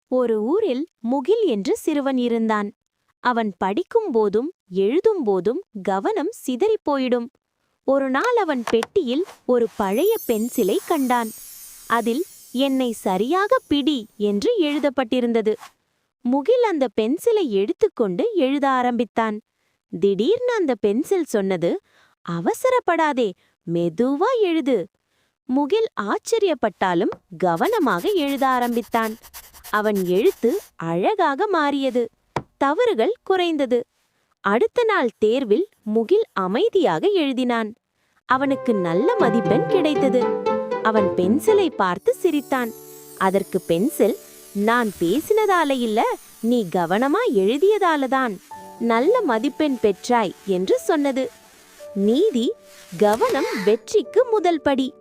ஒரு ஊரில் முகில் என்று சிறுவன் இருந்தான். அவன் படிக்கும் போதும் எழுதும் போதும் கவனம் சிதறிப் போயிடும். ஒரு நாள் அவன் பெட்டியில் ஒரு பழைய பென்சிலை கண்டான். அதில் என்னை சரியாக பிடி என்று எழுதப்பட்டிருந்தது. முகில் அந்த பென்சிலை எடுத்துக்கொண்டு எழுத ஆரம்பித்தான். திடீர்னு அந்த பென்சில் சொன்னது, அவசரப்படாதே, மெதுவா எழுது. முகில் ஆச்சரியப்பட்டாலும் கவனமாக எழுத ஆரம்பித்தான். அவன் எழுத்து அழகாக மாறியது. தவறுகள் குறைந்தது. அடுத்த நாள் தேர்வில் முகில் அமைதியாக எழுதினான். அவனுக்கு நல்ல மதிப்பெண் கிடைத்தது. அவன் பென்சிலை பார்த்து சிரித்தான். அதற்கு பென்சில், நான் பேசினதால இல்ல, நீ கவனமா எழுதியதாலதான் நல்ல மதிப்பெண் பெற்றாய் என்று சொன்னது. நீதி, கவனம் வெற்றிக்கு முதல் படி.